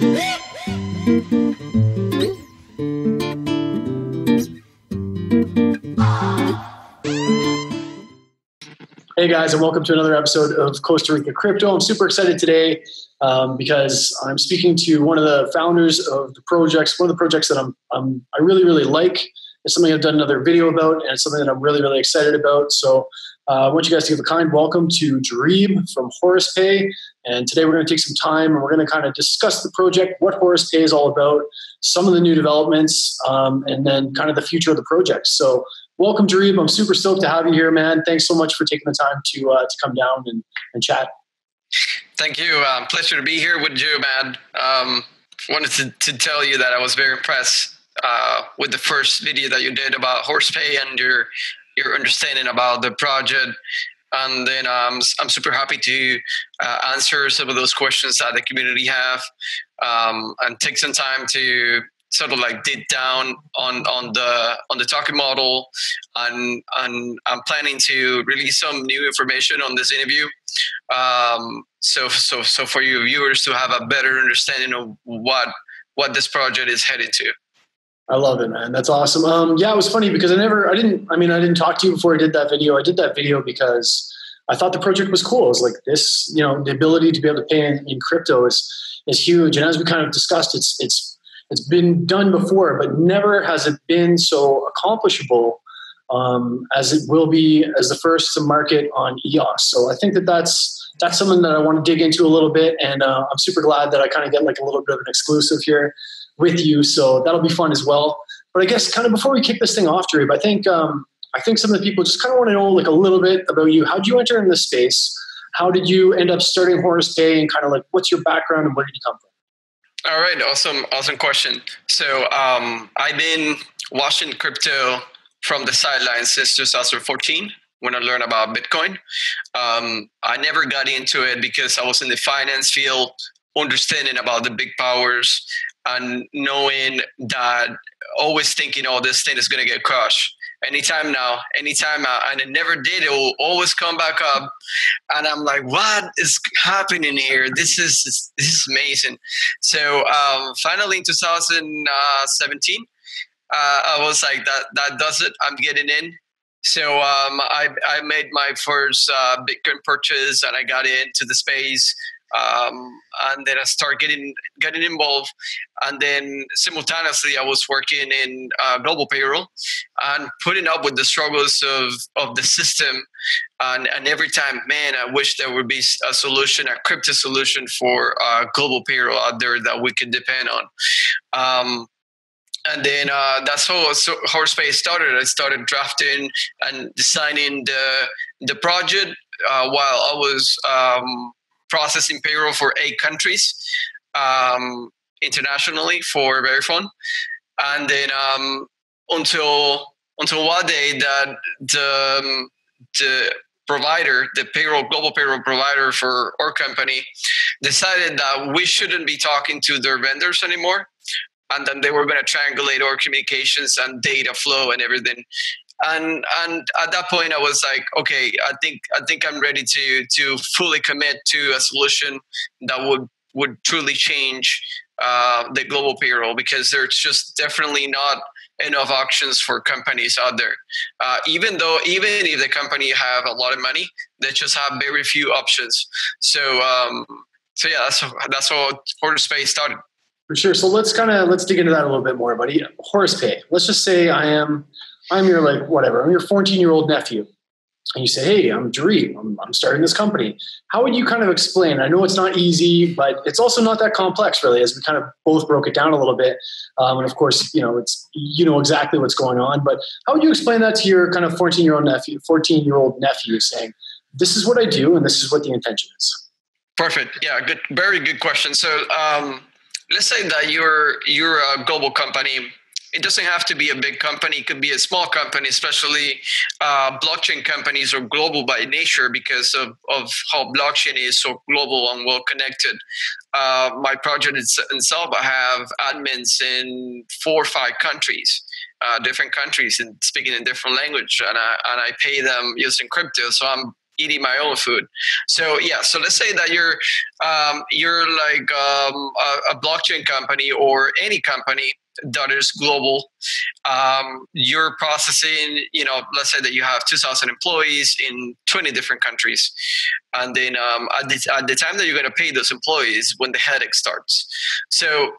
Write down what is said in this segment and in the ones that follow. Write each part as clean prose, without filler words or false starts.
Hey guys, and welcome to another episode of Costa Rica Crypto. I'm super excited today because I'm speaking to one of the founders of the projects. One of the projects that I really like. It's something I've done another video about, and it's something that I'm really excited about. So I want you guys to give a kind welcome to Jarib from Horuspay. And today we're going to take some time and we're going to kind of discuss the project, what Horuspay is all about, some of the new developments, and then kind of the future of the project. So welcome, Jarib. I'm super stoked to have you here, man. Thanks so much for taking the time to come down and chat. Thank you. Pleasure to be here with you, man. Wanted to tell you that I was very impressed with the first video that you did about Horuspay and your understanding about the project. And then I'm super happy to answer some of those questions that the community have and take some time to sort of like dig down on the token model, and I'm planning to release some new information on this interview. So for your viewers to have a better understanding of what this project is headed to. I love it, man. That's awesome. Yeah, it was funny because I didn't talk to you before I did that video. I did that video because I thought the project was cool. It was like this, the ability to be able to pay in crypto is huge. And as we kind of discussed, it's been done before, but never has it been so accomplishable as it will be as the first to market on EOS. So I think that's something that I want to dig into a little bit. And I'm super glad that I kind of get like a little bit of an exclusive here with you. So that'll be fun as well. But I guess kind of before we kick this thing off, Jarib, I think some of the people just kind of want to know like a little bit about you. How did you enter in this space? How did you end up starting Horuspay, and kind of like what's your background and where did you come from? All right. Awesome question. So I've been watching crypto from the sidelines since 2014 when I learned about Bitcoin. I never got into it because I was in the finance field, understanding about the big powers and knowing that, always thinking, oh, this thing is going to get crushed. Anytime, and it never did. It will always come back up, and I'm like, "What is happening here? This is amazing." So finally, in 2017, I was like, "That does it. I'm getting in." So I made my first Bitcoin purchase, and I got into the space. And then I started getting involved, and then simultaneously I was working in global payroll and putting up with the struggles of the system. And every time, man, I wish there would be a solution, a crypto solution for global payroll out there that we could depend on. And then that's how Horuspay started. I started drafting and designing the project while I was processing payroll for 8 countries internationally for Verifone. And then until one day that the provider, the global payroll provider for our company, decided that we shouldn't be talking to their vendors anymore. And then they were going to triangulate our communications and data flow and everything. And at that point, I was like, okay, I think I'm ready to fully commit to a solution that would truly change the global payroll, because there's just definitely not enough options for companies out there. Even if the company have a lot of money, they just have very few options. So yeah, that's how Horuspay started. For sure. So let's dig into that a little bit more, buddy. Horuspay. Let's just say I'm your I'm your 14-year-old nephew, and you say, hey, I'm Jarib, I'm starting this company. How would you kind of explain? I know it's not easy, but it's also not that complex, really, as we kind of both broke it down a little bit. And of course, it's exactly what's going on. But how would you explain that to your kind of 14-year-old nephew, saying, this is what I do, and this is what the intention is? Perfect. Yeah, good, very good question. So let's say that you're a global company. It doesn't have to be a big company. It could be a small company, especially blockchain companies are global by nature because of how blockchain is so global and well connected. My project itself, I have admins in 4 or 5 countries, different countries, and speaking in different language, and I pay them using crypto. So I'm eating my own food. So yeah, so let's say that you're like a blockchain company or any company that is global. You're processing, let's say that you have 2,000 employees in 20 different countries. And then at the time that you're going to pay those employees, when the headache starts. So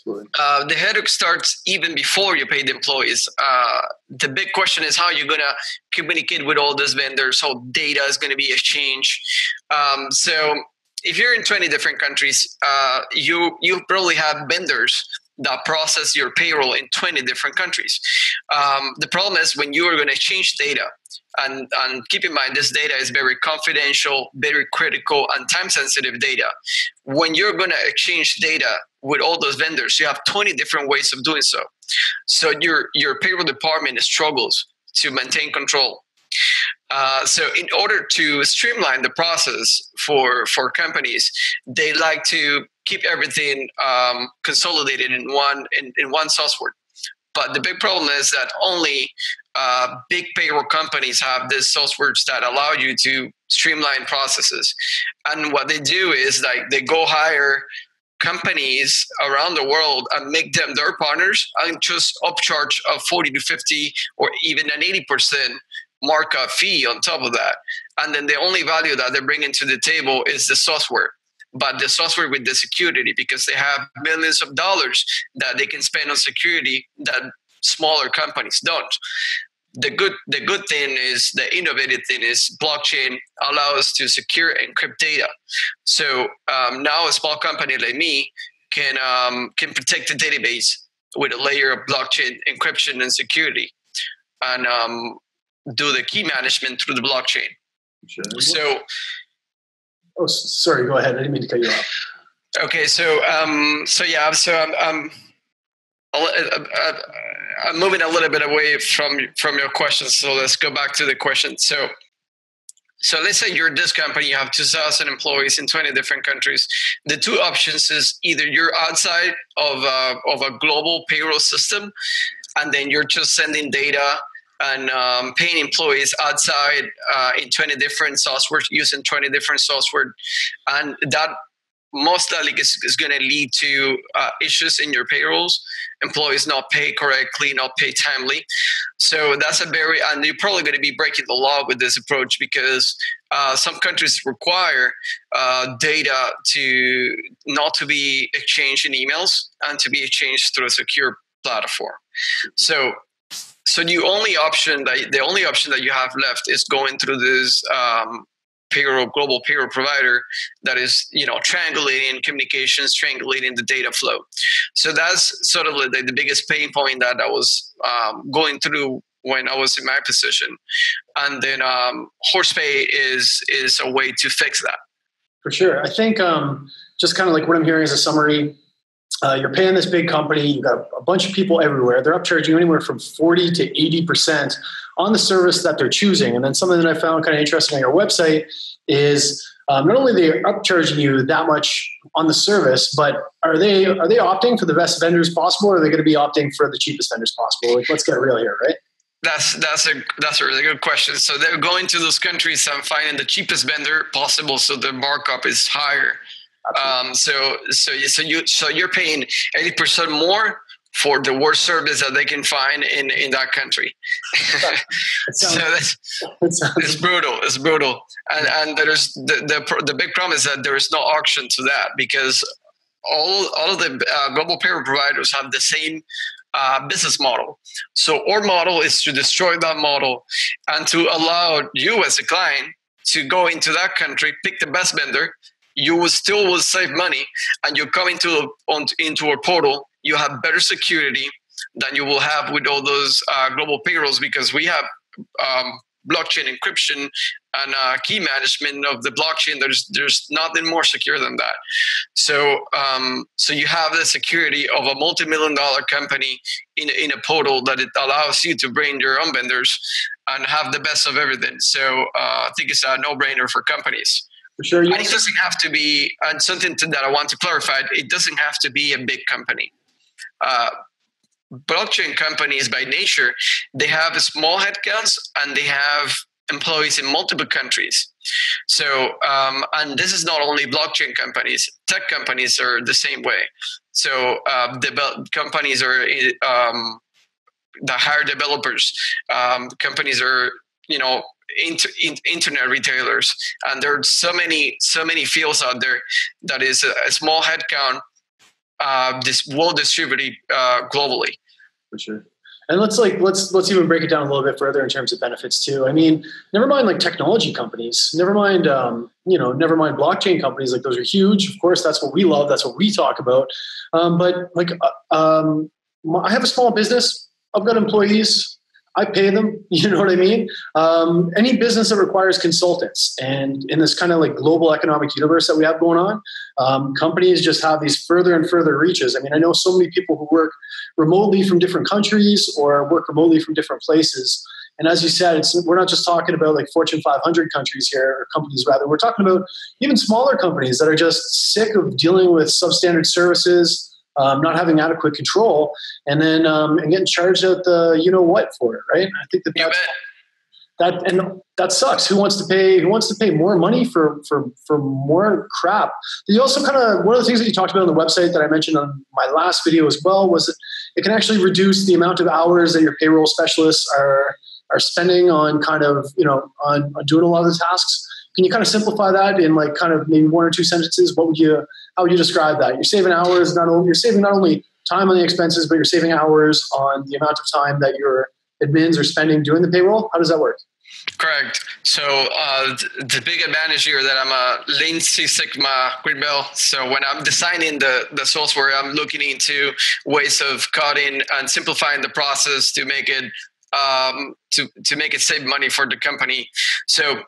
the headache starts even before you pay the employees. The big question is how you're going to communicate with all those vendors, how data is going to be exchanged. So if you're in 20 different countries, you probably have vendors that process your payroll in 20 different countries. The problem is when you are going to exchange data, and keep in mind, this data is very confidential, very critical, and time-sensitive data. When you're going to exchange data with all those vendors, you have 20 different ways of doing so. So your payroll department struggles to maintain control. So in order to streamline the process for companies, they like to keep everything consolidated in one software. But the big problem is that only big payroll companies have these softwares that allow you to streamline processes. And what they do is like they go hire companies around the world and make them their partners and just upcharge a 40 to 50 or even an 80% markup fee on top of that. And then the only value that they're bringing to the table is the software. But the software with the security, because they have millions of dollars that they can spend on security that smaller companies don't. The good thing is, the innovative thing is, blockchain allows us to secure and encrypt data. So now a small company like me can protect the database with a layer of blockchain encryption and security, and do the key management through the blockchain. Sure. So. Oh, sorry. Go ahead. I didn't mean to cut you off. Okay, so I'm moving a little bit away from your question. So let's go back to the question. So let's say you're this company, you have 2,000 employees in 20 different countries. The two options is either you're outside of a global payroll system, and then you're just sending data and paying employees outside in 20 different software, using 20 different software. And that most likely is going to lead to issues in your payrolls, employees not paid correctly, not paid timely. So that's and you're probably going to be breaking the law with this approach, because some countries require data not to be exchanged in emails and to be exchanged through a secure platform. So the only option that you have left is going through this global payroll provider that is, triangulating communications, triangulating the data flow. So that's sort of the biggest pain point that I was going through when I was in my position. And then Horuspay is a way to fix that. For sure. I think just kind of like what I'm hearing as a summary, you're paying this big company, you've got a bunch of people everywhere. They're upcharging you anywhere from 40 to 80% on the service that they're choosing. And then something that I found kind of interesting on your website is not only they're upcharging you that much on the service, but are they opting for the best vendors possible, or are they going to be opting for the cheapest vendors possible? Like, let's get real here, right? That's a really good question. So they're going to those countries and finding the cheapest vendor possible, so the markup is higher. So you're paying 80% more for the worst service that they can find in that country. It's brutal. It's brutal. And there's the big problem is that there is no auction to that, because all of the global payroll providers have the same business model. So our model is to destroy that model and to allow you as a client to go into that country, pick the best vendor. You will still save money, and you come into our portal. You have better security than you will have with all those global payrolls, because we have blockchain encryption and key management of the blockchain. There's nothing more secure than that. So you have the security of a multi-million-dollar company in a portal that it allows you to bring your own vendors and have the best of everything. So I think it's a no-brainer for companies. For sure. And it doesn't have to be, and something that I want to clarify, it doesn't have to be a big company. Blockchain companies by nature, they have small headcounts and they have employees in multiple countries. So, and this is not only blockchain companies, tech companies are the same way. So, companies are the hire developers. Companies are, internet retailers, and there are so many fields out there that is a small headcount, this well distributed globally. For sure. And let's even break it down a little bit further in terms of benefits too. I mean, never mind like technology companies, never mind blockchain companies. Like those are huge. Of course, that's what we love. That's what we talk about. But like, I have a small business. I've got employees. I pay them. You know what I mean? Any business that requires consultants, and in this kind of like global economic universe that we have going on, companies just have these further and further reaches. I mean, I know so many people who work remotely from different countries or work remotely from different places. And as you said, we're not just talking about like Fortune 500 countries here, or companies rather. We're talking about even smaller companies that are just sick of dealing with substandard services, not having adequate control, and then and getting charged out the what for it, right? I think that sucks. Who wants to pay more money for more crap? You also kind of, one of the things that you talked about on the website that I mentioned on my last video as well was that it can actually reduce the amount of hours that your payroll specialists are spending on kind of on doing a lot of the tasks. Can you kind of simplify that in like kind of maybe one or two sentences? How would you describe that? You're saving hours, you're saving not only time on the expenses, but you're saving hours on the amount of time that your admins are spending doing the payroll. How does that work? Correct. So the big advantage here that I'm a Lean Six Sigma green belt. So when I'm designing the software, I'm looking into ways of cutting and simplifying the process to make it to make it save money for the company. So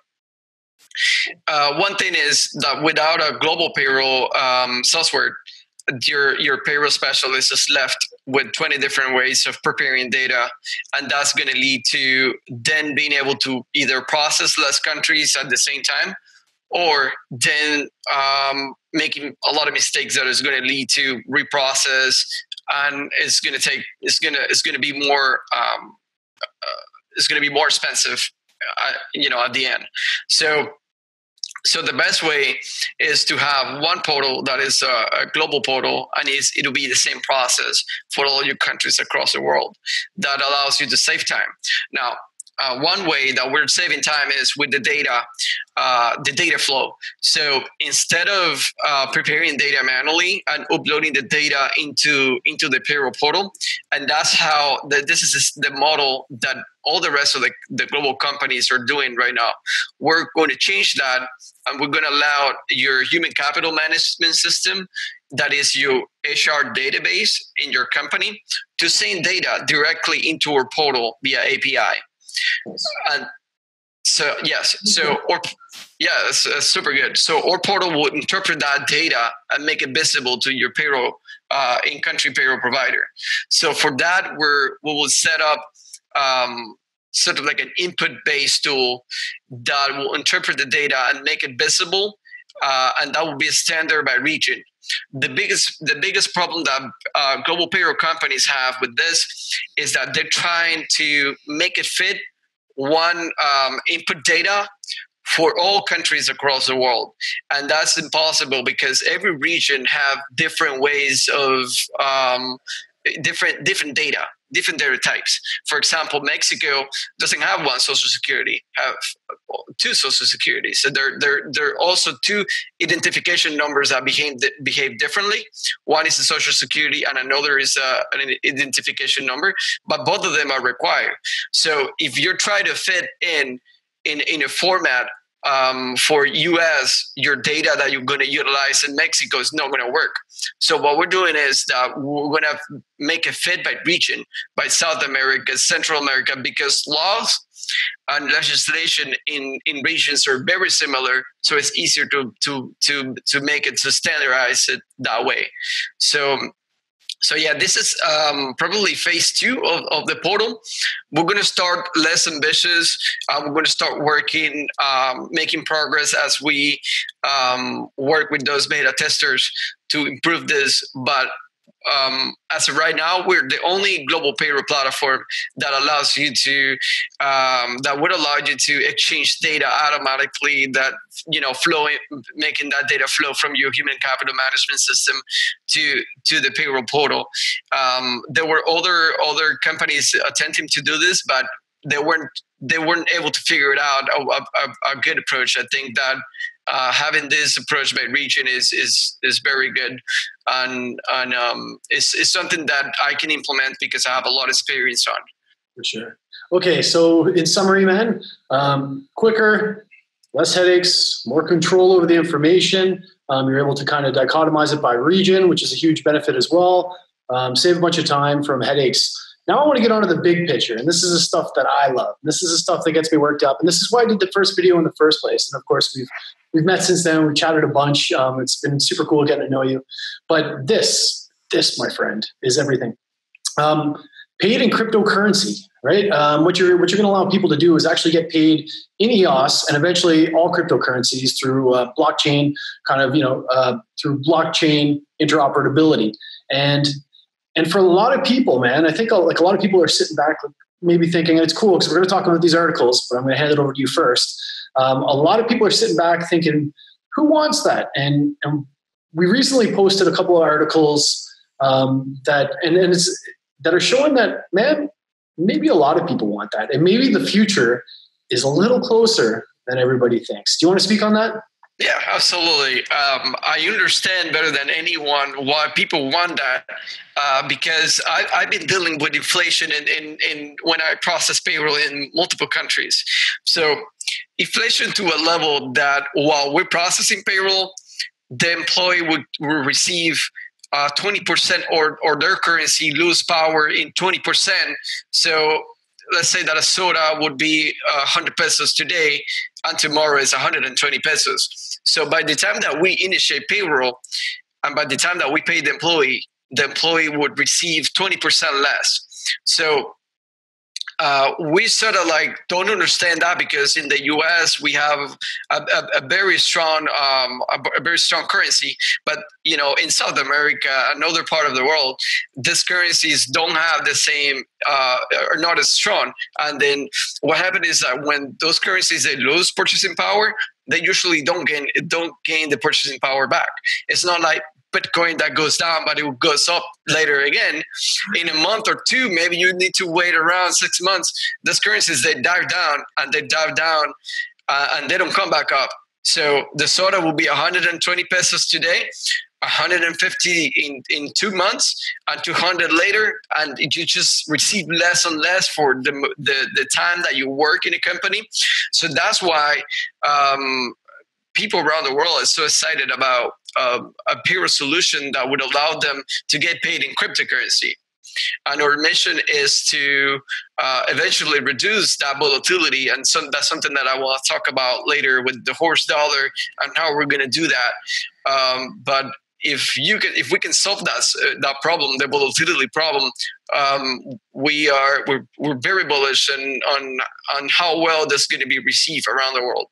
one thing is that without a global payroll software, your payroll specialist is left with 20 different ways of preparing data, and that's going to lead to then being able to either process less countries at the same time, or then making a lot of mistakes that is going to lead to reprocess, and it's going to be more expensive, at the end. So the best way is to have one portal that is a global portal, and it'll be the same process for all your countries across the world. That allows you to save time. Now, one way that we're saving time is with the data flow. So instead of preparing data manually and uploading the data into the payroll portal, and that's how this is the model that all the rest of the global companies are doing right now. We're going to change that, and we're going to allow your human capital management system, that is your HR database in your company, to send data directly into our portal via API. And so, yes, it's super good. So our portal would interpret that data and make it visible to your payroll in-country payroll provider. So for that, we will set up sort of like an input-based tool that will interpret the data and make it visible, and that will be a standard by region. The biggest problem that global payroll companies have with this is that they're trying to make it fit one input data for all countries across the world, and that's impossible because every region have different ways of different data. Different data types. For example, Mexico doesn't have one social security, have two social securities. So there are also two identification numbers that behave differently. One is the social security, and another is an identification number. But both of them are required. So if you're trying to fit in a format for US, your data that you're going to utilize in Mexico is not going to work. So what we're doing is that we're going to make a fit by region, by South America, Central America, because laws and legislation in regions are very similar. So it's easier to make it, to standardize it that way. So yeah, this is probably phase 2 of the portal. We're going to start less ambitious. We're going to start working, making progress as we work with those beta testers to improve this. But as of right now, we're the only global payroll platform that allows you to that would allow you to exchange data automatically. That making that data flow from your human capital management system to the payroll portal. There were other companies attempting to do this, but they weren't able to figure it out. A good approach. I think that having this approach by region is very good, and it's something that I can implement because I have a lot of experience on. For sure. Okay, so in summary, man, quicker, less headaches, more control over the information. You're able to kind of dichotomize it by region, which is a huge benefit as well. Save a bunch of time from headaches. Now I want to get onto the big picture, and this is the stuff that I love. This is the stuff that gets me worked up, and this is why I did the first video in the first place. And of course, we've met since then. We've chatted a bunch. It's been super cool getting to know you. But this, my friend, is everything. Paid in cryptocurrency, right? What you're going to allow people to do is actually get paid in EOS and eventually all cryptocurrencies through blockchain, through blockchain interoperability. And for a lot of people, man, I think like a lot of people are sitting back maybe thinking, and it's cool because we're going to talk about these articles, but I'm going to hand it over to you first. A lot of people are sitting back thinking, who wants that? And we recently posted a couple of articles that are showing that, man, maybe a lot of people want that. And maybe the future is a little closer than everybody thinks. Do you want to speak on that? Yeah, absolutely. I understand better than anyone why people want that because I've been dealing with inflation in when I process payroll in multiple countries. So inflation to a level that while we're processing payroll, the employee will receive 20% or their currency lose power in 20%. So let's say that a soda would be 100 pesos today and tomorrow is 120 pesos. So by the time that we initiate payroll and by the time that we pay the employee would receive 20% less. So we sort of like don't understand that because in the U.S. we have a very strong currency, but in South America, another part of the world, these currencies don't have the same are not as strong. And then what happens is that when those currencies they lose purchasing power, they usually don't gain the purchasing power back. It's not like Bitcoin that goes down, but it goes up later again. In a month or two, maybe you need to wait around 6 months. Those currencies, they dive down and they don't come back up. So the soda will be 120 pesos today, 150 in 2 months, and 200 later, and you just receive less and less for the time that you work in a company. So that's why people around the world are so excited about a payroll solution that would allow them to get paid in cryptocurrency. And our mission is to eventually reduce that volatility. And that's something that I will talk about later with the Horus dollar and how we're going to do that. But if we can solve that problem, the volatility problem, we're very bullish on how well this is going to be received around the world.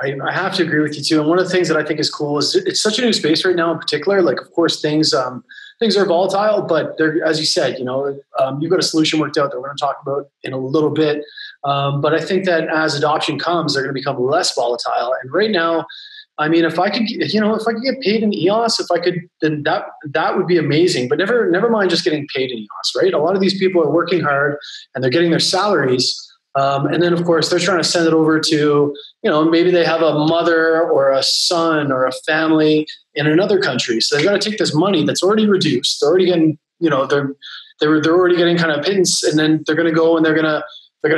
I have to agree with you too. And one of the things that I think is cool is it's such a new space right now in particular. Like, of course, things are volatile, but as you said, you've got a solution worked out that we're going to talk about in a little bit. But I think that as adoption comes, they're going to become less volatile. And right now, I mean, if I could get paid in EOS, then that would be amazing. But never mind just getting paid in EOS, right? A lot of these people are working hard and they're getting their salaries. And then, of course, they're trying to send it over to, maybe they have a mother or a son or a family in another country. So they've got to take this money that's already reduced. They're already getting, they're already getting kind of pittance, and then they're going to go and they're going to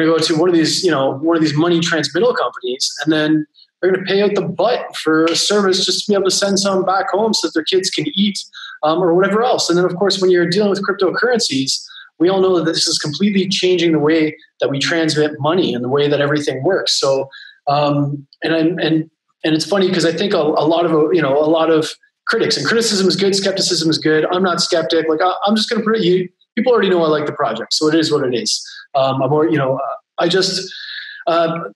go to one of these money transmittal companies, and then they're going to pay out the butt for a service just to be able to send some back home so that their kids can eat or whatever else. And then, of course, when you're dealing with cryptocurrencies, we all know that this is completely changing the way that we transmit money and the way that everything works. So, and it's funny because I think a lot of critics, and criticism is good, skepticism is good. I'm not skeptic. Like I'm just going to put it. People already know I like the project, so it is what it is. The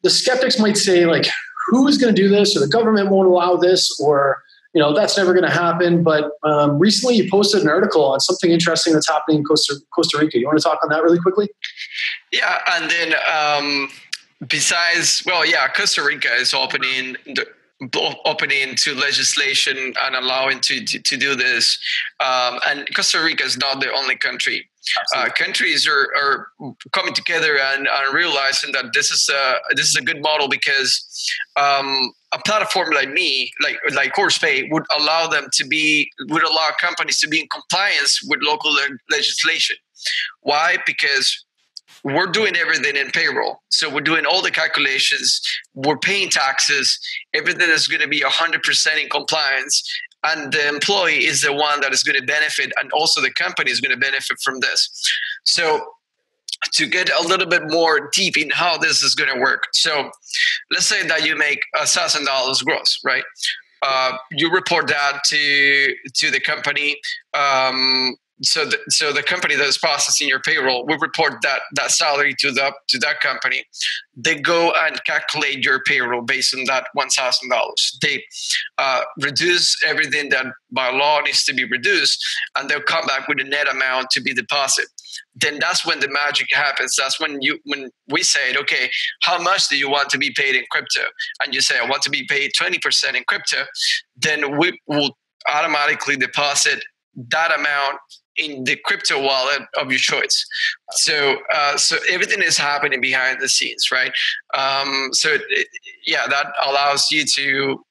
skeptics might say like, who is going to do this, or the government won't allow this, or that's never going to happen. But recently you posted an article on something interesting that's happening in Costa Rica. You want to talk on that really quickly? Yeah. And then Costa Rica is opening to legislation and allowing to do this. And Costa Rica is not the only country. Countries are coming together and realizing that this is a good model, because a platform like me, like Horuspay, would allow companies to be in compliance with local legislation. Why? Because we're doing everything in payroll. So we're doing all the calculations. We're paying taxes. Everything is going to be 100% in compliance. And the employee is the one that is going to benefit. And also the company is going to benefit from this. So to get a little bit more deep in how this is going to work. So let's say that you make $1,000 gross, right? You report that to the company. So the company that is processing your payroll will report that salary to that company. They go and calculate your payroll based on that $1,000. They reduce everything that by law needs to be reduced, and they'll come back with a net amount to be deposited. Then that's when the magic happens. That's when we say, okay, how much do you want to be paid in crypto? And you say, I want to be paid 20% in crypto. Then we will automatically deposit that amount in the crypto wallet of your choice. So everything is happening behind the scenes, right? That allows you to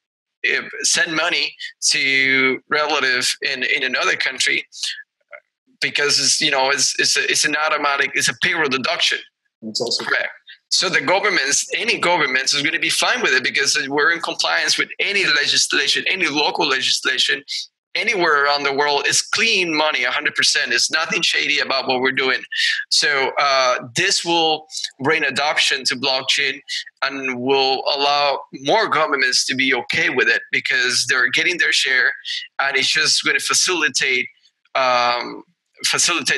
send money to relative in another country, because it's an automatic, it's a payroll deduction. It's also correct. So any governments is going to be fine with it, because we're in compliance with any legislation, any local legislation, anywhere around the world. Is clean money, 100%. It's nothing shady about what we're doing. So this will bring adoption to blockchain and will allow more governments to be okay with it, because they're getting their share, and it's just going to facilitate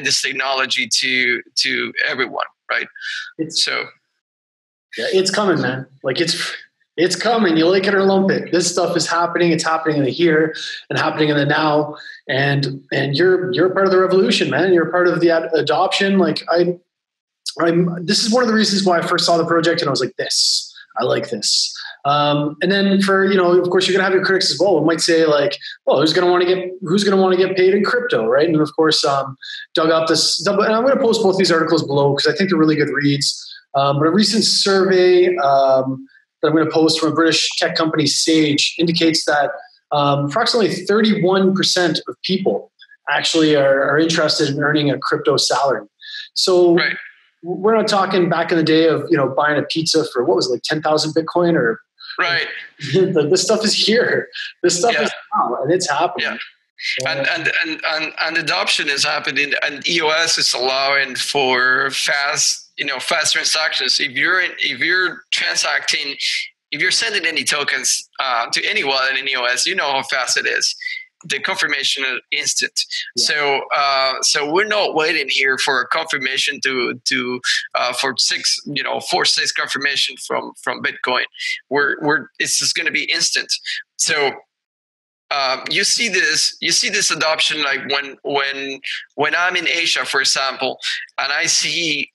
this technology to everyone, right? It's coming, man. Like it's coming. You like it or lump it. This stuff is happening. It's happening in the here and happening in the now. And you're part of the revolution, man. You're part of the adoption. Like this is one of the reasons why I first saw the project, and I was like, I like this. And then for, of course you're going to have your critics as well. We might say like, well, who's going to want to get paid in crypto, right? And of course, dug up this, and I'm going to post both these articles below because I think they're really good reads. But a recent survey that I'm going to post from a British tech company, Sage, indicates that approximately 31% of people actually are interested in earning a crypto salary. So right. We're not talking back in the day of buying a pizza for what was it, like 10,000 Bitcoin or right. This stuff is here. This stuff is now, and it's happening. Yeah. And adoption is happening, and EOS is allowing for fast transactions. If you're transacting, if you're sending any tokens to any wallet in EOS, you know how fast it is. The confirmation is instant. Yeah. So we're not waiting here for a confirmation for 4-6 confirmation from Bitcoin. It's just going to be instant. So you see this adoption, like when I'm in Asia, for example, and I see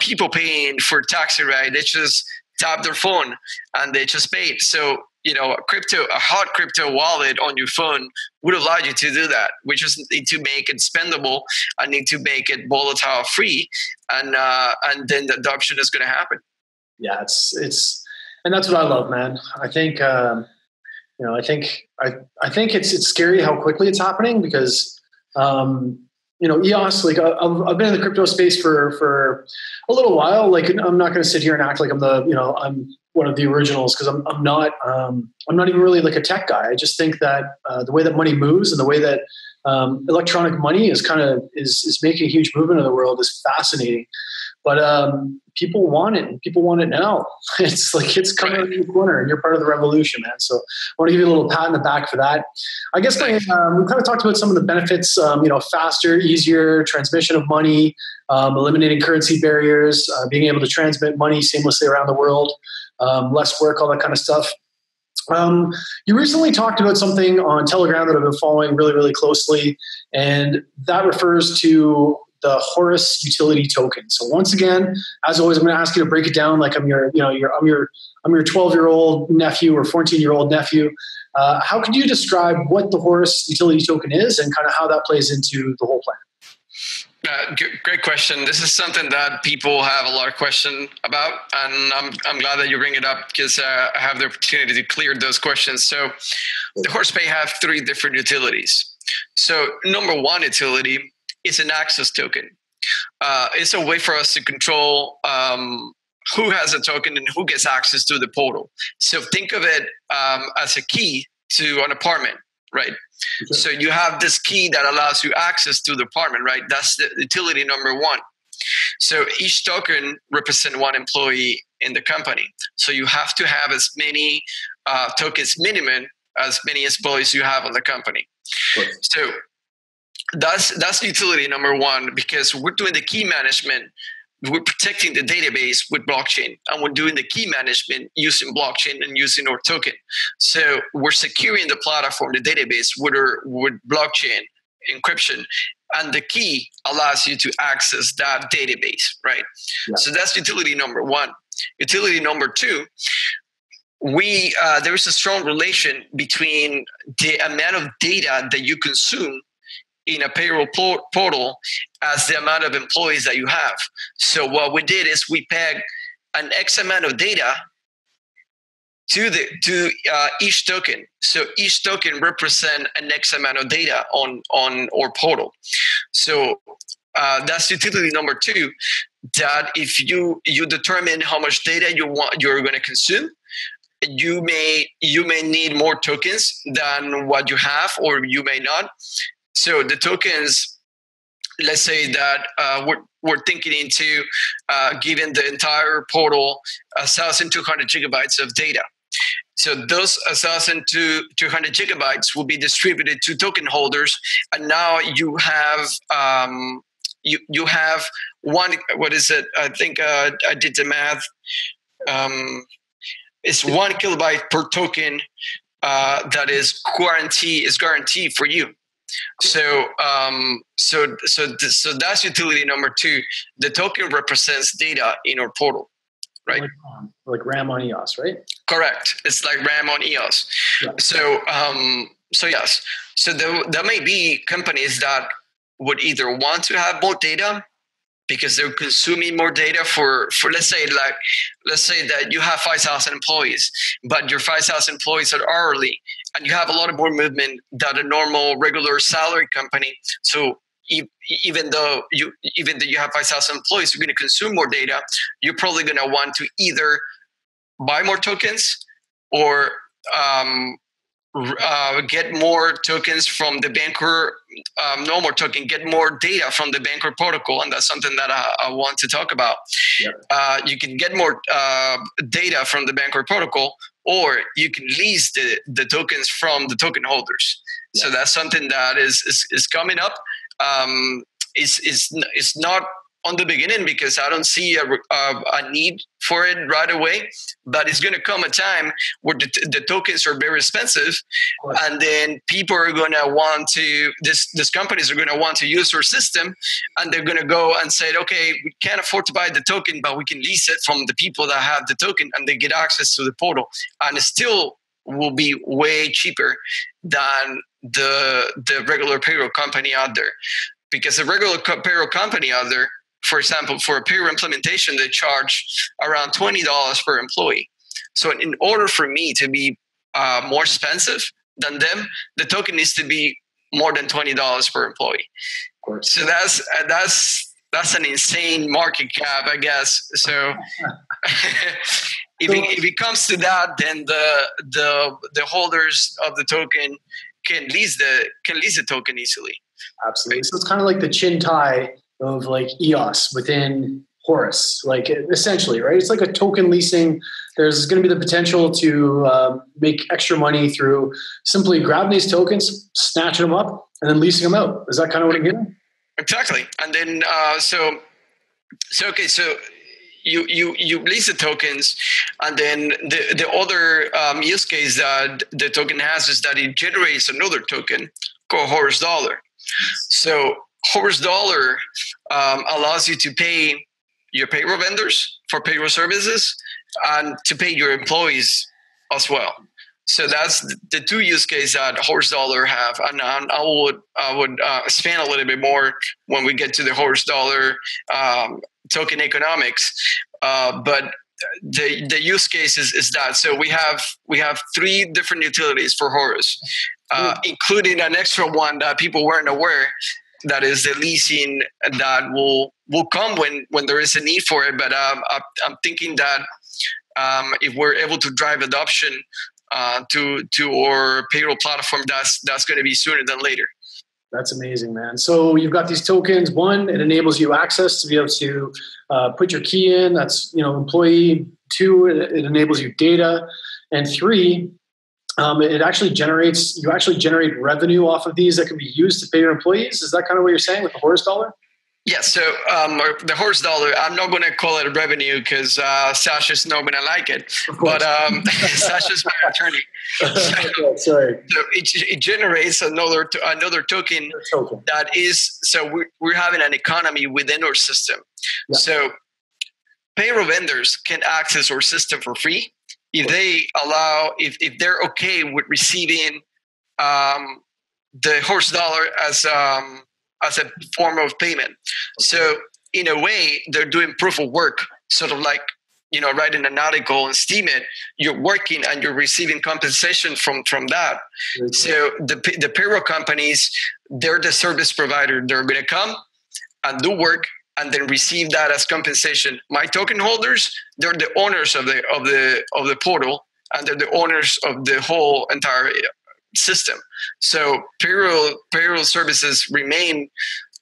people paying for taxi ride, they just tap their phone and they just pay. So a hot crypto wallet on your phone would allow you to do that. We just need to make it spendable and need to make it volatile free, and then the adoption is going to happen. Yeah, it's and that's what I love, man. I think I think it's scary how quickly it's happening, because EOS, like I've been in the crypto space for a little while. Like I'm not going to sit here and act like I'm I'm one of the originals, because I'm not even really like a tech guy. I just think that the way that money moves and the way that electronic money is making a huge movement in the world is fascinating. But people want it, and people want it now. It's like it's coming around the corner, and you're part of the revolution, man. So I want to give you a little pat in the back for that. I guess we kind of talked about some of the benefits, faster, easier transmission of money, eliminating currency barriers, being able to transmit money seamlessly around the world, less work, all that kind of stuff. You recently talked about something on Telegram that I've been following really, really closely, and that refers to the Horus utility token. So once again, as always, I'm going to ask you to break it down like I'm your 12-year-old nephew or 14-year-old nephew. How could you describe what the Horus utility token is and kind of how that plays into the whole plan? Great question. This is something that people have a lot of question about, and I'm glad that you bring it up because I have the opportunity to clear those questions. So the Horuspay have three different utilities. So number one utility is an access token. It's a way for us to control who has a token and who gets access to the portal. So think of it as a key to an apartment, right? Okay. So you have this key that allows you access to the apartment, right? That's the utility number one. So each token represents one employee in the company. So you have to have as many tokens minimum as many employees you have on the company. Right. So that's utility number one, because we're doing the key management. We're protecting the database with blockchain, and we're doing the key management using blockchain and using our token. So we're securing the platform, the database, with blockchain encryption, and the key allows you to access that database, right? Yeah. So that's utility number one. Utility number two, there is a strong relation between the amount of data that you consume in a payroll portal as the amount of employees that you have. So what we did is we pegged an X amount of data to each token. So each token represents an X amount of data on our portal. So that's utility number two, that if you determine how much data you're going to consume, you may need more tokens than what you have, or you may not. So the tokens, let's say that we're thinking into giving the entire portal 1,200 gigabytes of data. So those 1,200 gigabytes will be distributed to token holders, and now you have you have one. What is it? I think I did the math. It's 1 kilobyte per token that is guaranteed for you. So that's utility number two. The token represents data in our portal, right? Like RAM on EOS, right? Correct. It's like RAM on EOS. Yeah. So yes. So there may be companies that would either want to have more data because they're consuming more data for let's say that you have 5,000 employees, but your 5,000 employees are hourly, and you have a lot of more movement than a normal regular salary company. So even though you have 5,000 employees, you're going to consume more data. You're probably going to want to either buy more tokens or get more tokens from the Banker, no more token, get more data from the Banker protocol. And that's something that I want to talk about. Yeah. You can get more data from the Banker protocol, or you can lease the tokens from the token holders. Yeah. So that's something that is coming up. It's not on the beginning because I don't see a need for it right away, but it's going to come a time where the tokens are very expensive, and then people are going to want to, these companies are going to want to use our system, and they're going to go and say, okay, we can't afford to buy the token, but we can lease it from the people that have the token, and they get access to the portal, and it still will be way cheaper than the regular payroll company out there. Because the regular payroll company out there, for example, for a payroll implementation, they charge around $20 per employee. So in order for me to be more expensive than them, the token needs to be more than $20 per employee. Of course. So that's an insane market cap, I guess. So if it comes to that, then the holders of the token can lease the token easily. Absolutely. Right? So it's kind of like the chin tie of like EOS within Horus, like essentially, right? It's like a token leasing. There's going to be the potential to make extra money through simply grabbing these tokens, snatching them up, and then leasing them out. Is that kind of what I'm hearing? Exactly. And then, so you release the tokens, and then the other use case that the token has is that it generates another token called Horus Dollar. So Horus Dollar allows you to pay your payroll vendors for payroll services and to pay your employees as well. So that's the two use cases that Horus Dollar have, and I would expand a little bit more when we get to the Horus Dollar token economics. But the use case is that. So we have three different utilities for Horus, including an extra one that people weren't aware. That is the leasing that will come when there is a need for it. But I'm thinking that if we're able to drive adoption to our payroll platform, that's going to be sooner than later. That's amazing, man. So you've got these tokens. One, it enables you access to be able to put your key in. That's employee. Two, it enables you data, and three, it actually generates. You actually generate revenue off of these that can be used to pay your employees. Is that kind of what you're saying with the Horus Dollar? Yeah, so the Horus Dollar, I'm not going to call it revenue because Sasha's not going to like it. But Sasha's my attorney. Sorry. So it generates another token that is, so we're having an economy within our system. Yeah. So payroll vendors can access our system for free if they allow, if they're okay with receiving the Horus Dollar as a form of payment. So in a way, they're doing proof of work, sort of like, writing an article and steam it. You're working and you're receiving compensation from that. Mm-hmm. So the payroll companies, they're the service provider. They're going to come and do work and then receive that as compensation. My token holders, they're the owners of the portal, and they're the owners of the whole entire system. So payroll services remain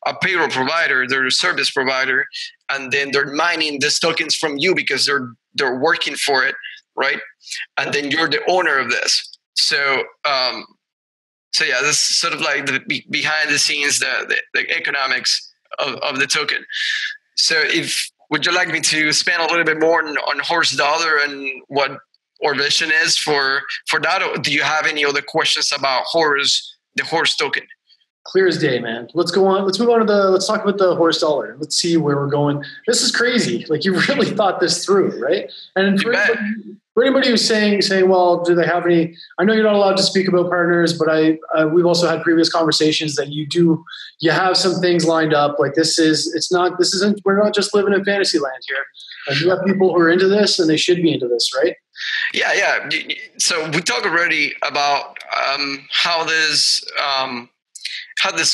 a payroll provider, they're a service provider, and then they're mining these tokens from you because they're working for it, right? And then you're the owner of this. So yeah, this is sort of like the behind the scenes, the economics of the token. So would you like me to expand a little bit more on Horus Dollar and what our vision is for that? Or do you have any other questions about the Horus token? Clear as day, man. Let's go on. Let's move on to let's talk about the Horus Dollar. Let's see where we're going. This is crazy. Like, you really thought this through, right? And for anybody who's saying, well, do they have any, I know you're not allowed to speak about partners, but we've also had previous conversations that you have some things lined up. Like, we're not just living in fantasy land here. Like, you have people who are into this and they should be into this, right? Yeah. So we talked already about how this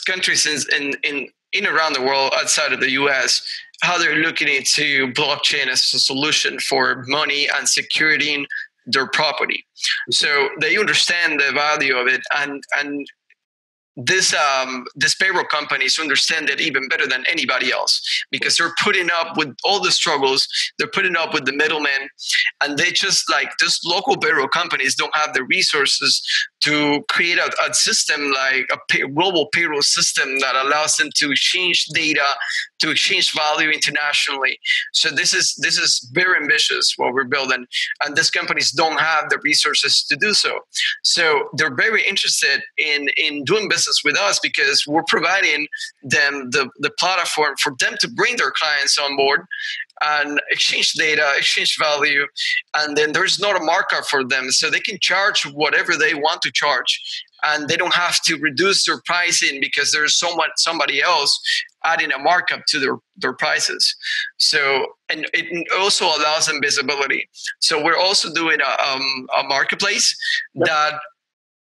countries in around the world outside of the US, how they're looking into blockchain as a solution for money and securing their property. So they understand the value of it, and this payroll companies understand it even better than anybody else, because they're putting up with all the struggles, they're putting up with the middlemen, and they just local payroll companies don't have the resources to create a system like a global payroll system that allows them to exchange data, to exchange value internationally. So this is very ambitious what we're building, and these companies don't have the resources to do so. So they're very interested in doing business with us because we're providing them the platform for them to bring their clients on board and exchange data, exchange value, and then there's not a markup for them, so they can charge whatever they want to charge, and they don't have to reduce their pricing because there's somebody else adding a markup to their prices. So, and it also allows them visibility. So we're also doing a marketplace that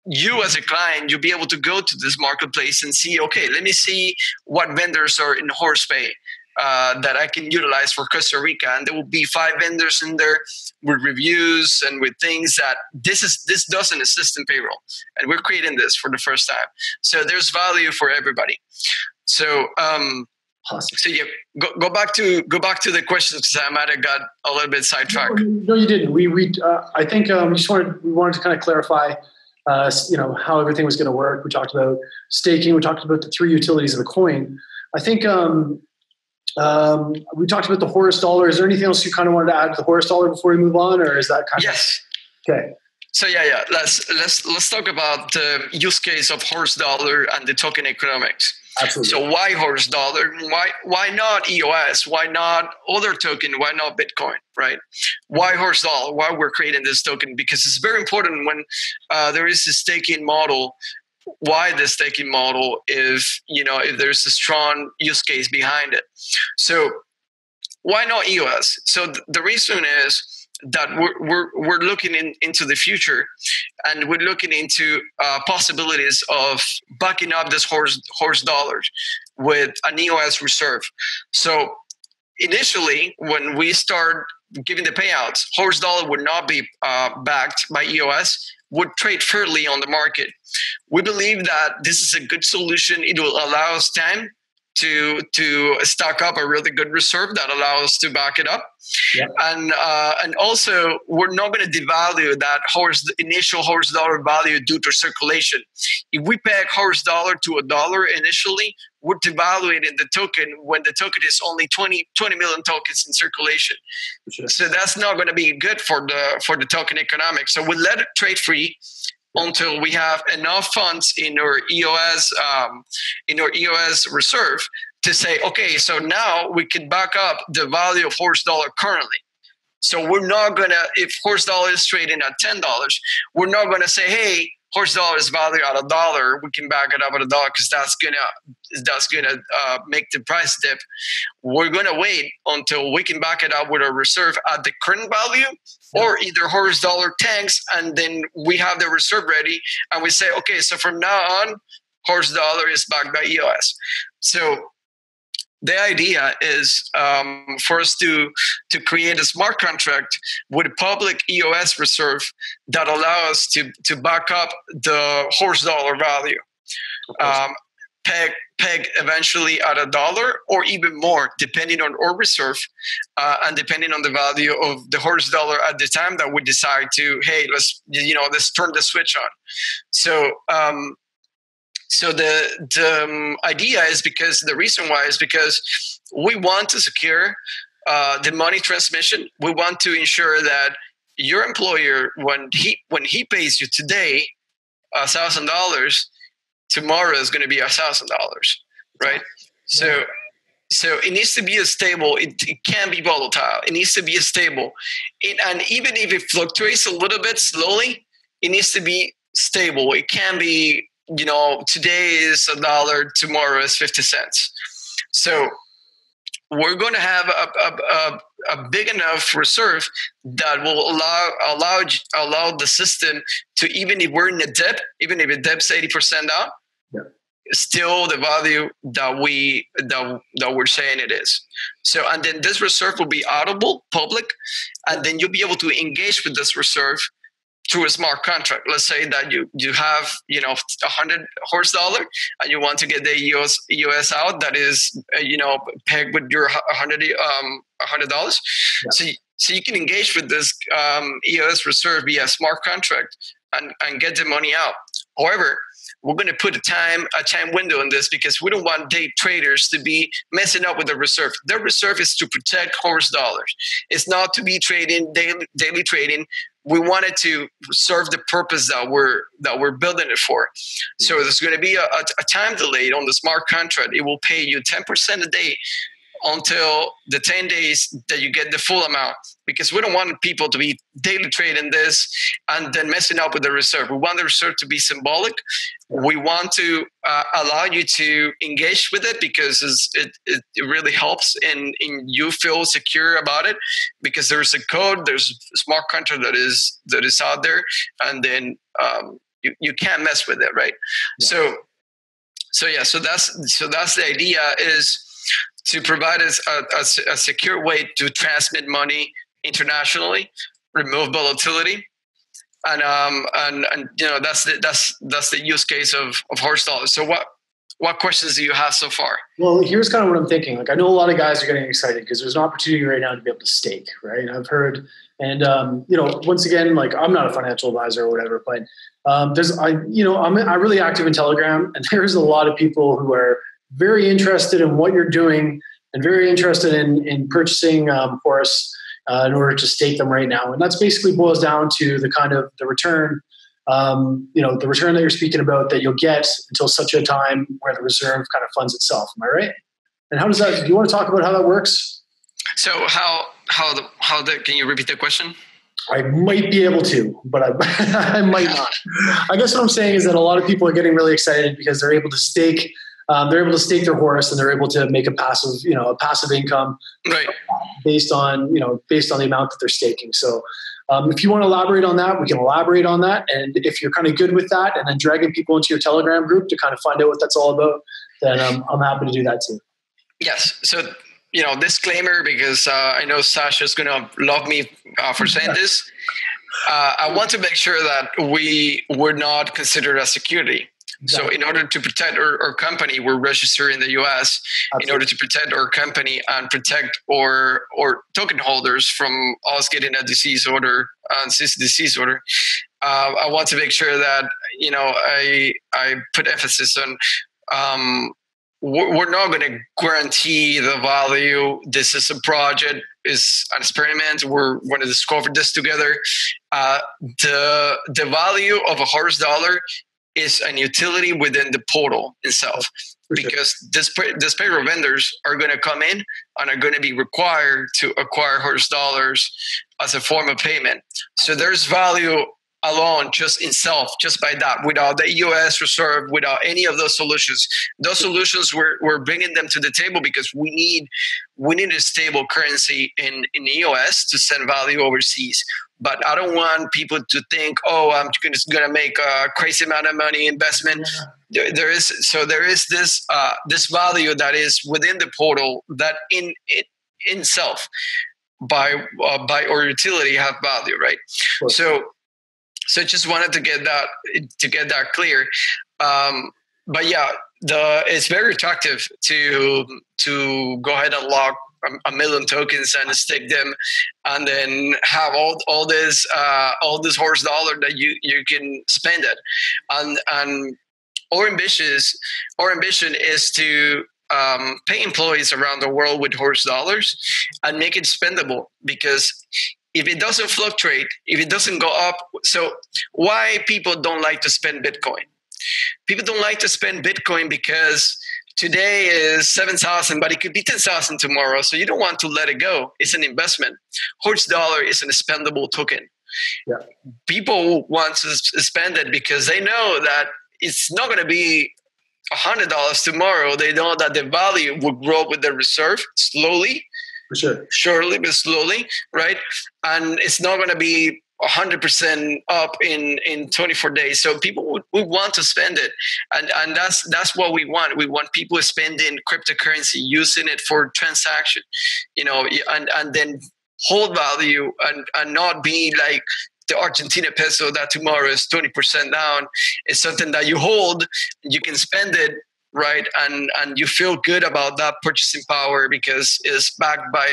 you as a client, you'll be able to go to this marketplace and see, okay, let me see what vendors are in Horuspay that I can utilize for Costa Rica. And there will be 5 vendors in there with reviews and with things that this doesn't exist in payroll. And we're creating this for the first time. So there's value for everybody. So, awesome. So yeah, go back to the questions, because I might have got a little bit sidetracked. No, you didn't. I think we wanted to kind of clarify, how everything was going to work. We talked about staking. We talked about the 3 utilities of the coin. I think We talked about the Horus dollar. Is there anything else you kind of wanted to add to the Horus dollar before we move on, or is that kind Yes. of okay? So let's talk about the use case of Horus dollar and the token economics. Absolutely. So why Horus dollar? Why not EOS? Why not other token? Why not Bitcoin? Right? Why Horus dollar? Why we're creating this token? Because it's very important when there is a staking model. Why the staking model? If there's a strong use case behind it. So why not EOS? So the reason is that we're looking into the future, and we're looking into possibilities of backing up this horse dollars with an EOS reserve. So initially, when we start giving the payouts, horse dollar would not be backed by EOS, would trade fairly on the market. We believe that this is a good solution. It will allow us time to stock up a really good reserve that allows us to back it up. Yeah. And also, we're not going to devalue that initial horse dollar value due to circulation. If we peg horse dollar to $1 initially, we're devaluing the token when the token is only 20 million tokens in circulation. Sure. So that's not going to be good for the token economics. So we let it trade free until we have enough funds in our EOS reserve to say, okay, so now we can back up the value of horse dollar currently. So we're not gonna, if horse dollar is trading at $10, we're not gonna say, hey, horse dollar is valued at $1. We can back it up at $1 because that's gonna make the price dip. We're gonna wait until we can back it up with our reserve at the current value, or either horse dollar tanks, and then we have the reserve ready, and we say, okay, so from now on, horse dollar is backed by EOS. So the idea is for us to create a smart contract with a public EOS reserve that allows us to back up the horse dollar value. Peg eventually at $1 or even more, depending on our reserve and depending on the value of the horse dollar at the time that we decide to, hey, let's turn the switch on. So the idea is because the reason why is because we want to secure the money transmission. We want to ensure that your employer, when he pays you today $1,000, tomorrow is going to be $1,000, right? So it needs to be a stable. It can be volatile. It needs to be a stable, and even if it fluctuates a little bit slowly, it needs to be stable. It can be, today is $1, tomorrow is 50 cents. So we're going to have a big enough reserve that will allow the system to, even if we're in a dip, even if it dips 80% down, still the value that we're saying it is. So, and then this reserve will be audible, public, and then you'll be able to engage with this reserve through a smart contract. Let's say that you have 100 horse dollar and you want to get the EOS out that is pegged with your $100. So you can engage with this EOS reserve via smart contract and get the money out. However, we're going to put a time window on this because we don't want day traders to be messing up with the reserve. The reserve is to protect horse dollars. It's not to be trading daily trading. We want it to serve the purpose that we're building it for. So there's going to be a time delay on the smart contract. It will pay you 10% a day until the 10 days that you get the full amount, because we don't want people to be daily trading this and then messing up with the reserve. We want the reserve to be symbolic. We want to allow you to engage with it because it really helps and you feel secure about it, because there's a code, there's a smart contract that is out there, and then you can't mess with it, right? Yeah. So that's the idea, is to provide us a secure way to transmit money internationally, remove volatility, and that's the use case of horse dollars. So what questions do you have so far? Well, here's kind of what I'm thinking. Like, I know a lot of guys are getting excited because there's an opportunity right now to be able to stake, right? I've heard, and once again, like, I'm not a financial advisor or whatever, but I'm really active in Telegram, and there's a lot of people who are very interested in what you're doing, and very interested in purchasing Horus in order to stake them right now. And that's basically boils down to the kind of the return, the return that you're speaking about that you'll get until such a time where the reserve kind of funds itself. Am I right? And how does that? Do you want to talk about how that works? So can you repeat the question? I might be able to, but I might not. I guess what I'm saying is that a lot of people are getting really excited because they're able to stake. They're able to stake their Horus, and they're able to make a passive income, right, based on the amount that they're staking. So, if you want to elaborate on that, we can elaborate on that. And if you're kind of good with that, and then dragging people into your Telegram group to kind of find out what that's all about, then I'm happy to do that too. Yes. So, disclaimer, because I know Sasha's going to love me for saying this. I want to make sure that we're not considered a security. Exactly. So in order to protect our company, we're registered in the US. Absolutely. In order to protect our company and protect our token holders from us getting a disease order, I want to make sure that, I put emphasis on we're not going to guarantee the value. This is a project, is an experiment. We're going to discover this together. The value of a Horus dollar is an utility within the portal itself, because this payroll vendors are going to come in and are going to be required to acquire Horus dollars as a form of payment. So there's value alone just itself, just by that, without the US reserve, without any of those solutions. Those solutions, we're bringing them to the table because we need a stable currency in the US to send value overseas. But I don't want people to think, I'm just going to make a crazy amount of money investment. Yeah. There is this value that is within the portal that in itself by our utility have value, right? Sure. So just wanted to get that clear. But yeah, it's very attractive to go ahead and lock 1 million tokens and stake them, and then have all this Horus dollar that you can spend it. And our ambition is to pay employees around the world with Horus dollars and make it spendable, because if it doesn't fluctuate, if it doesn't go up, so why people don't like to spend Bitcoin? People don't like to spend Bitcoin because today is 7,000, but it could be 10,000 tomorrow. So you don't want to let it go. It's an investment. Horus dollar is an expendable token. Yeah. People want to spend it because they know that it's not going to be $100 tomorrow. They know that the value will grow with the reserve slowly. For sure. Surely, but slowly, right? And it's not going to be 100% up in 24 days. So people would want to spend it. And that's what we want. We want people spending cryptocurrency, using it for transaction, and then hold value and not be like the Argentina peso that tomorrow is 20% down. It's something that you hold, you can spend it, right? And you feel good about that purchasing power because it's backed by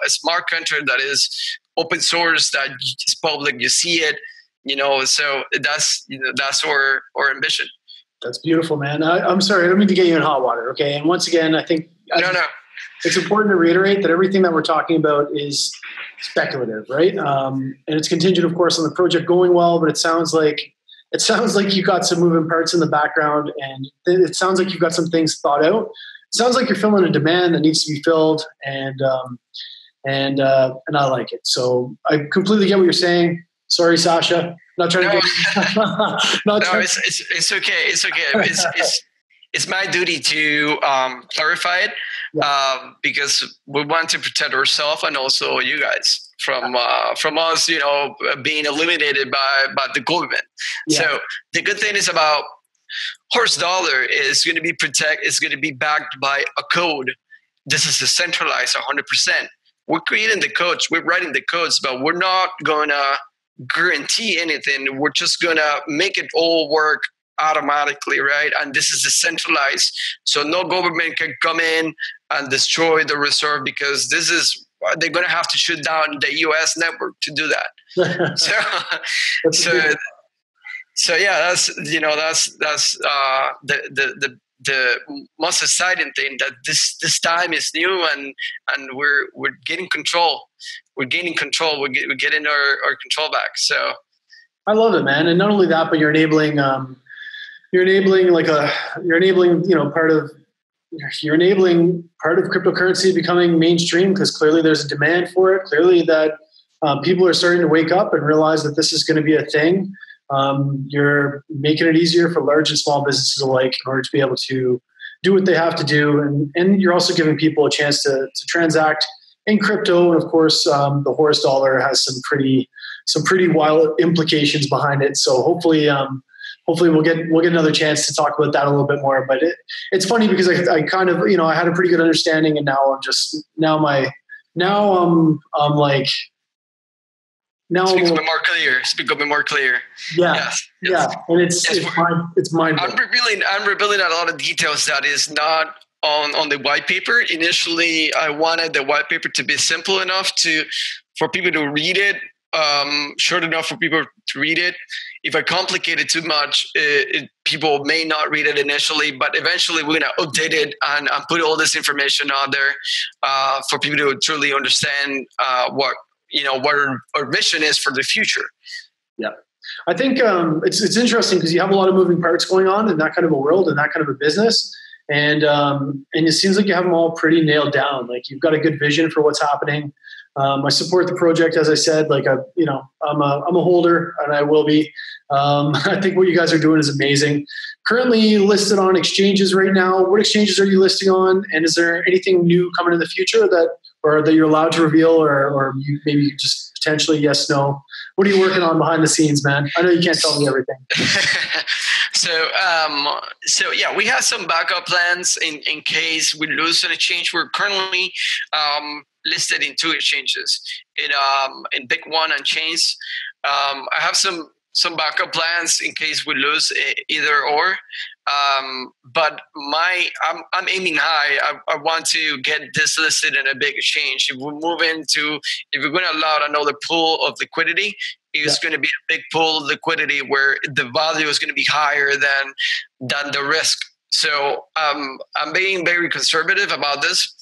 a smart contract that is open source, that is public, you see it, so that's our ambition. That's beautiful, man. I'm sorry, I don't mean to get you in hot water, okay? And once again, I think no. It's important to reiterate that everything that we're talking about is speculative, right? And it's contingent, of course, on the project going well, but it sounds like you've got some moving parts in the background, and it sounds like you've got some things thought out. It sounds like you're filling a demand that needs to be filled, and I like it. So I completely get what you're saying. Sorry, Sasha. Not trying to. It's okay. It's okay. It's my duty to clarify it, because we want to protect ourselves and also you guys from us, being eliminated by the government. Yeah. So the good thing is about Horus dollar is going to be it's going to be backed by a code. This is decentralized 100%. We're creating the codes, we're writing the codes, but we're not going to guarantee anything. We're just going to make it all work automatically, right? And this is decentralized. So no government can come in and destroy the reserve, because they're going to have to shut down the US network to do that. So yeah, that's the the most exciting thing, that this time is new, and we're getting control. We're gaining control. We're getting our control back. So I love it, man. And not only that, but you're enabling part of cryptocurrency becoming mainstream, because clearly there's a demand for it. Clearly that people are starting to wake up and realize that this is going to be a thing. You're making it easier for large and small businesses alike in order to be able to do what they have to do. And you're also giving people a chance to transact in crypto. And of course, the Horus dollar has some pretty wild implications behind it. So hopefully we'll get another chance to talk about that a little bit more. But it's funny because I kind of, I had a pretty good understanding, and now Speak a bit more clear. Speak a bit more clear. Yeah. Yes. Yeah. And it's mind. I'm revealing a lot of details that is not on the white paper. Initially, I wanted the white paper to be simple enough for people to read it, short enough for people to read it. If I complicate it too much, people may not read it initially, but eventually we're going to update it and put all this information out there for people to truly understand what our mission is for the future. Yeah. I think it's interesting because you have a lot of moving parts going on in that kind of a world and that kind of a business. And it seems like you have them all pretty nailed down. Like, you've got a good vision for what's happening. I support the project, as I said. Like, I'm a holder, and I will be. I think what you guys are doing is amazing. Currently listed on exchanges right now. What exchanges are you listing on? And is there anything new coming in the future that you're allowed to reveal, or you maybe just potentially yes, no? What are you working on behind the scenes, man? I know you can't tell me everything. So yeah, we have some backup plans in case we lose an exchange. We're currently listed in 2 exchanges, in block.one and Chains. I have some backup plans in case we lose either or. But I'm aiming high. I want to get this listed in a big exchange. If we're going to allow another pool of liquidity, it's going to be a big pool of liquidity where the value is going to be higher than the risk. So I'm being very conservative about this.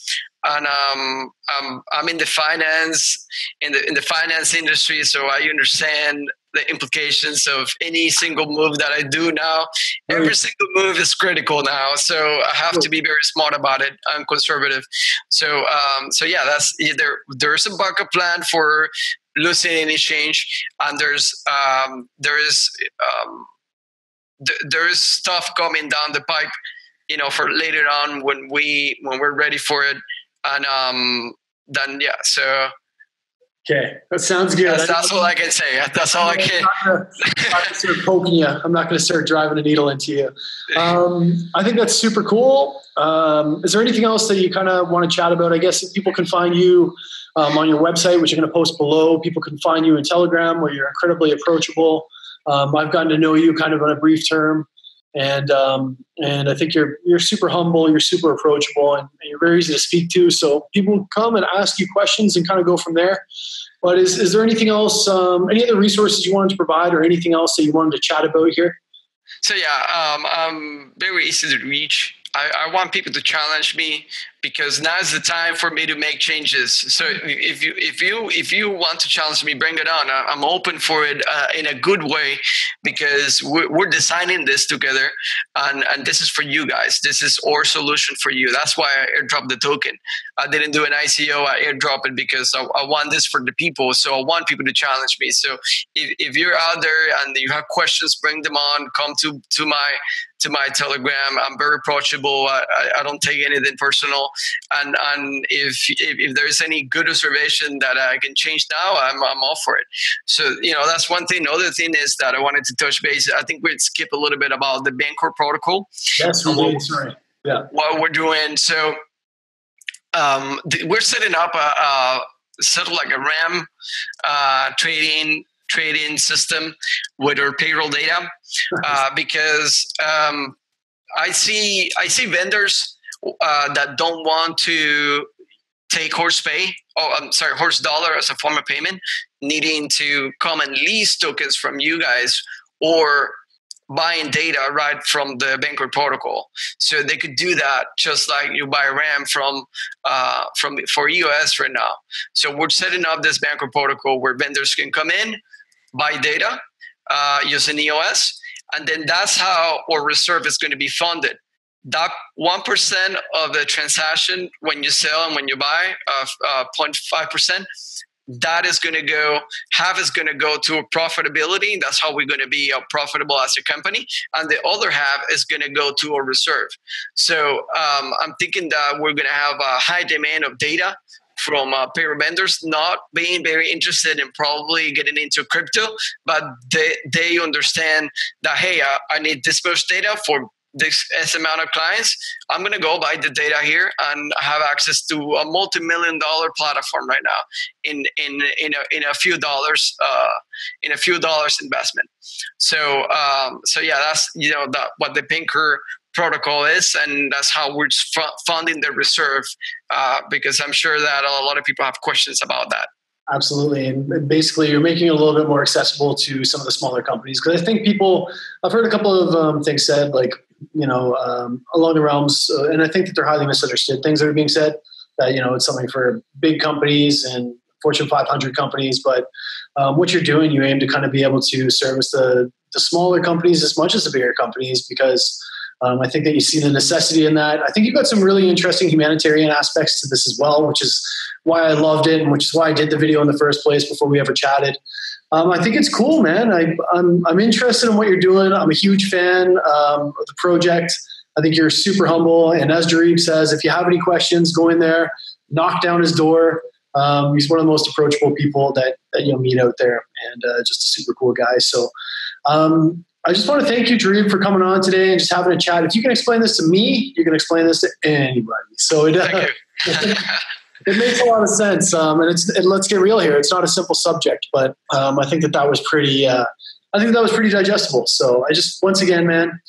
And I'm in the finance industry, so I understand the implications of any single move that I do now. Every single move is critical now, so I have to be very smart about it. I'm conservative, so yeah, that's either there's a backup plan for losing any change, and there is stuff coming down the pipe, for later on when we're ready for it. And then yeah, so okay, that sounds good. That's all I can say. That's all I can. I'm not going to start poking you. I'm not going to start driving a needle into you. I think that's super cool. Is there anything else that you kind of want to chat about? I guess people can find you on your website, which you're going to post below. People can find you in Telegram, where you're incredibly approachable. I've gotten to know you kind of on a brief term. And I think you're super humble, you're super approachable, and you're very easy to speak to. So people come and ask you questions and kind of go from there. But is there anything else, any other resources you wanted to provide, or anything else that you wanted to chat about here? So yeah, I'm very easy to reach. I want people to challenge me, because now is the time for me to make changes. So if you want to challenge me, bring it on. I'm open for it in a good way, because we're designing this together, and this is for you guys. This is our solution for you. That's why I airdropped the token. I didn't do an ICO. I airdropped it because I want this for the people. So I want people to challenge me. So if you're out there and you have questions, bring them on. Come to my Telegram. I'm very approachable. I don't take anything personal. And if there's any good observation that I can change now, I'm all for it. So, that's one thing. The other thing is that I wanted to touch base. I think we'd skip a little bit about the Bancor protocol. Yes, we did. Sorry. Yeah. What we're doing. So we're setting up sort of like a RAM trading system with our payroll data, because I see vendors that don't want to take Horuspay, Horus dollar as a form of payment, needing to come and lease tokens from you guys, or buying data right from the Banker protocol. So they could do that just like you buy RAM from for EOS right now. So we're setting up this Banker protocol where vendors can come in, buy data using EOS, and then that's how our reserve is going to be funded. That 1% of the transaction when you sell and when you buy, 0.5%, that is going to go, half is going to go to profitability. That's how we're going to be profitable as a company. And the other half is going to go to a reserve. So I'm thinking that we're going to have a high demand of data from payroll vendors, not being very interested in probably getting into crypto, but they understand that, hey, I need this much data for this S amount of clients. I'm going to go buy the data here and have access to a multi-million-dollar platform right now in a few dollars investment. So yeah, that's what the Banker protocol is, and that's how we're funding the reserve. Because I'm sure that a lot of people have questions about that. Absolutely. And basically you're making it a little bit more accessible to some of the smaller companies. Because I think I've heard a couple of things said, like, along the realms, and I think that they're highly misunderstood things that are being said, that, it's something for big companies and Fortune 500 companies. But what you're doing, you aim to kind of be able to service the smaller companies as much as the bigger companies, because I think that you see the necessity in that. I think you've got some really interesting humanitarian aspects to this as well, which is why I loved it and which is why I did the video in the first place before we ever chatted. I think it's cool, man. I'm interested in what you're doing. I'm a huge fan of the project. I think you're super humble. And as Jarib says, if you have any questions, go in there, knock down his door. He's one of the most approachable people that you'll meet out there, and just a super cool guy. So I just want to thank you, Jarib, for coming on today and just having a chat. If you can explain this to me, you can explain this to anybody. So it makes a lot of sense. And let's get real here. It's not a simple subject, but I think that was pretty. I think that was pretty digestible. So I just, once again, man,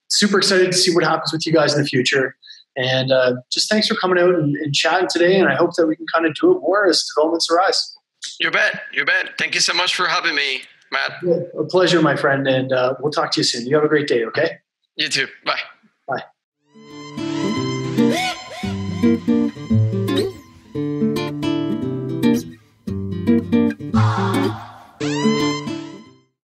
super excited to see what happens with you guys in the future. And just thanks for coming out and chatting today. And I hope that we can kind of do it more as developments arise. You bet. Thank you so much for having me, Matt. Yeah, a pleasure, my friend. And we'll talk to you soon. You have a great day, okay? You too. Bye. Bye.